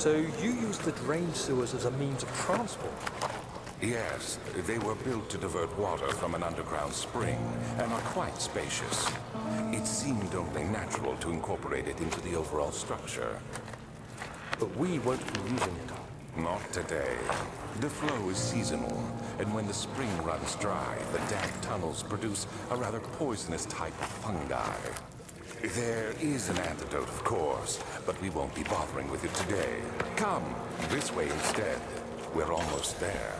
So you use the drain sewers as a means of transport? Yes, they were built to divert water from an underground spring and are quite spacious. It seemed only natural to incorporate it into the overall structure. But we won't be using it. Not today. The flow is seasonal, and when the spring runs dry, the damp tunnels produce a rather poisonous type of fungi. There is an antidote, of course, but we won't be bothering with it today. Come, this way instead. We're almost there.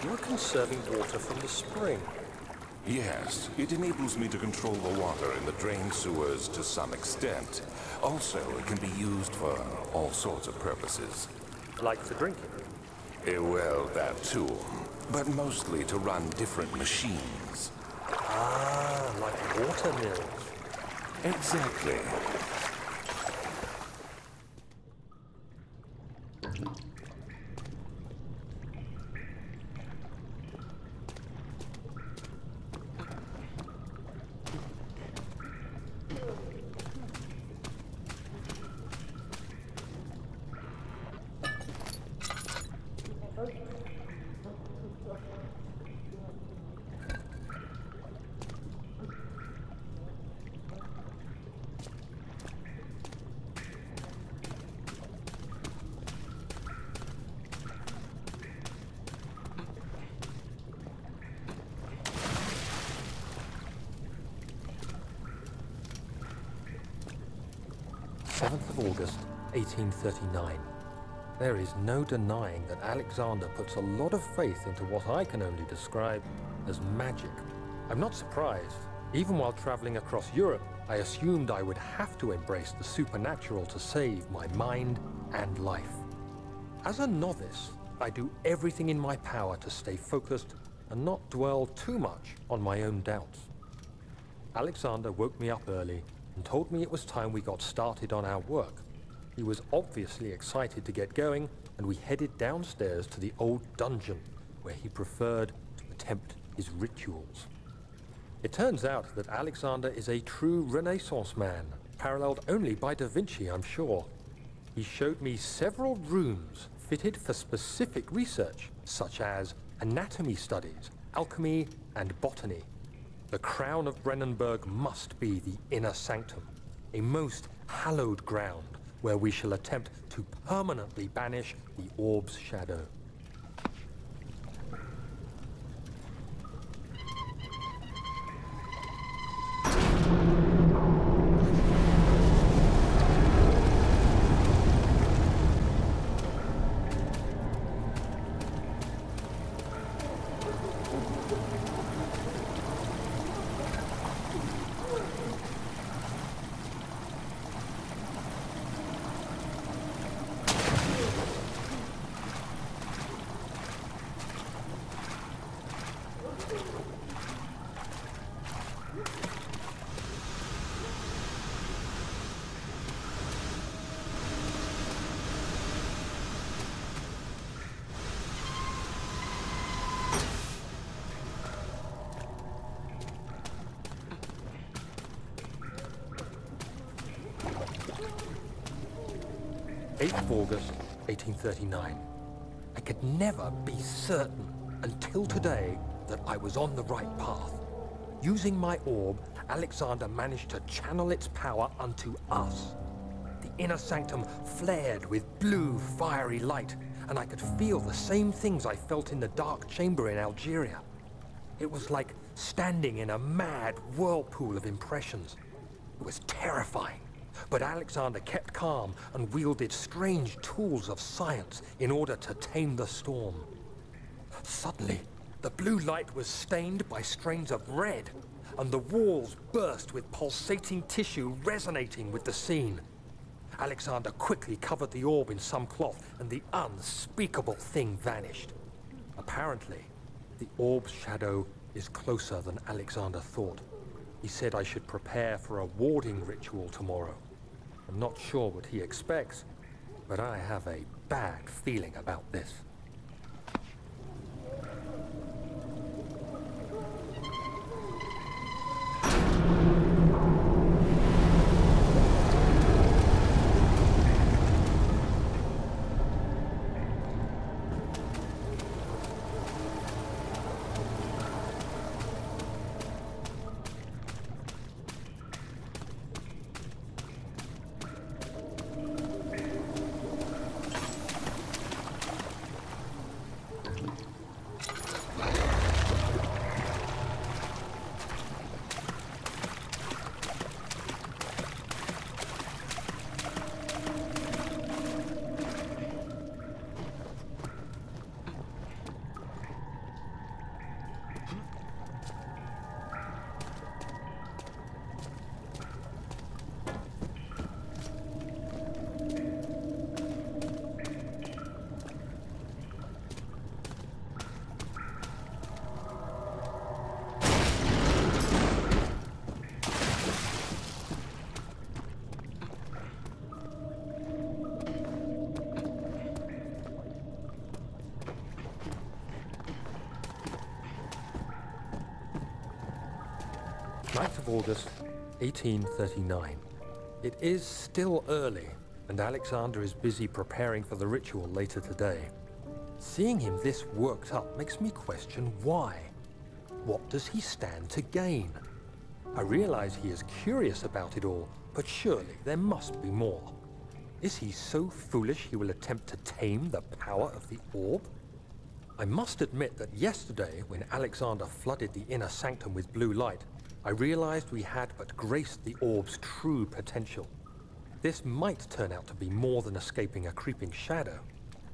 You're conserving water from the spring. Yes, it enables me to control the water in the drain sewers to some extent. Also, it can be used for all sorts of purposes. Like for drinking? Well, that too. But mostly to run different machines. Ah, like water mills. Exactly. August 1839. There is no denying that Alexander puts a lot of faith into what I can only describe as magic. I'm not surprised. Even while traveling across Europe, I assumed I would have to embrace the supernatural to save my mind and life. As a novice, I do everything in my power to stay focused and not dwell too much on my own doubts. Alexander woke me up early and told me it was time we got started on our work. He was obviously excited to get going, and we headed downstairs to the old dungeon, where he preferred to attempt his rituals. It turns out that Alexander is a true Renaissance man, paralleled only by Da Vinci, I'm sure. He showed me several rooms fitted for specific research, such as anatomy studies, alchemy, and botany. The crown of Brennenburg must be the inner sanctum, a most hallowed ground where we shall attempt to permanently banish the orb's shadow. 8th of August, 1839. I could never be certain until today that I was on the right path. Using my orb, Alexander managed to channel its power unto us. The inner sanctum flared with blue, fiery light, and I could feel the same things I felt in the dark chamber in Algeria. It was like standing in a mad whirlpool of impressions. It was terrifying, but Alexander kept calm and wielded strange tools of science in order to tame the storm. Suddenly, the blue light was stained by strains of red, and the walls burst with pulsating tissue resonating with the scene. Alexander quickly covered the orb in some cloth, and the unspeakable thing vanished. Apparently, the orb's shadow is closer than Alexander thought. He said I should prepare for a warding ritual tomorrow. I'm not sure what he expects, but I have a bad feeling about this. August 1839. It is still early, and Alexander is busy preparing for the ritual later today. Seeing him this worked up makes me question why. What does he stand to gain? I realize he is curious about it all, but surely there must be more. Is he so foolish he will attempt to tame the power of the orb? I must admit that yesterday, when Alexander flooded the inner sanctum with blue light, I realized we had but graced the orb's true potential. This might turn out to be more than escaping a creeping shadow.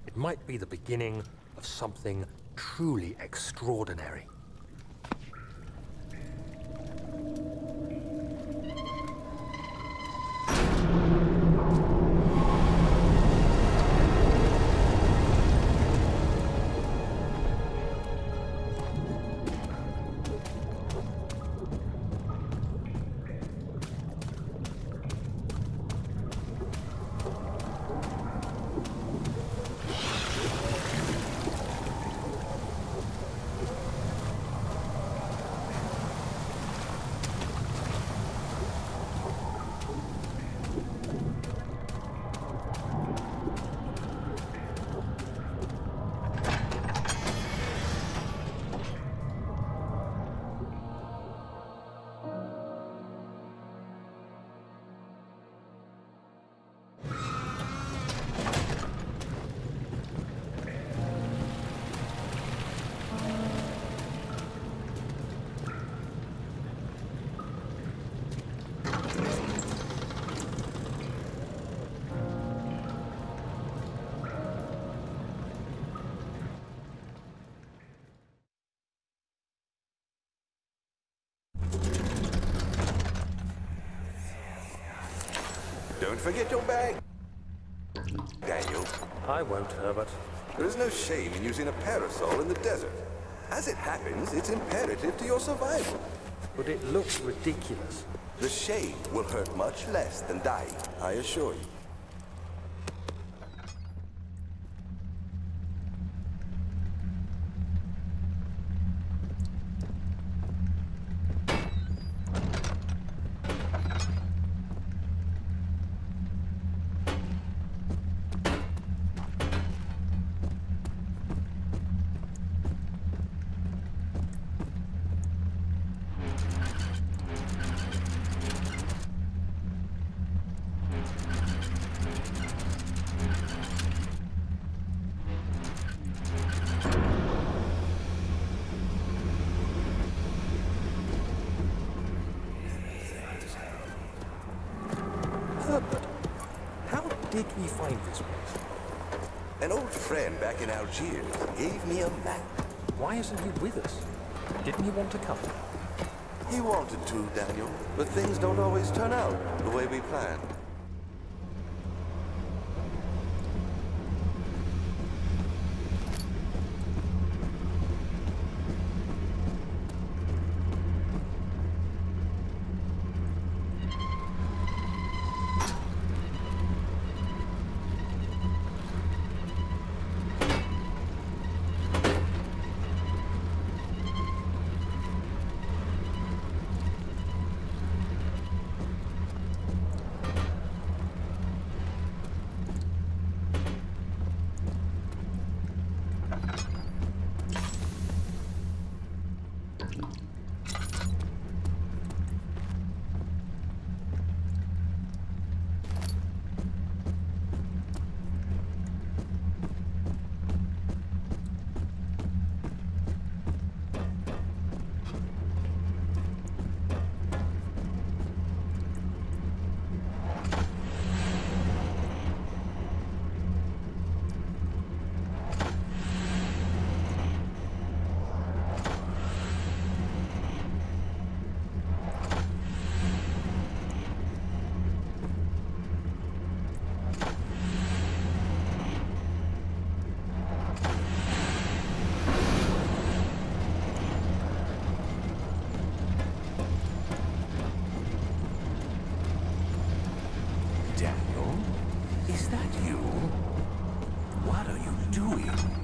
It might be the beginning of something truly extraordinary. Don't forget your bag, Daniel. I won't, Herbert. There is no shame in using a parasol in the desert. As it happens, it's imperative to your survival. But it looks ridiculous. The shade will hurt much less than dying, I assure you. but how did we find this place? An old friend back in Algiers gave me a map. Why isn't he with us? Didn't he want to come? He wanted to, Daniel, but things don't always turn out the way we planned. Daniel? Is that you? What are you doing?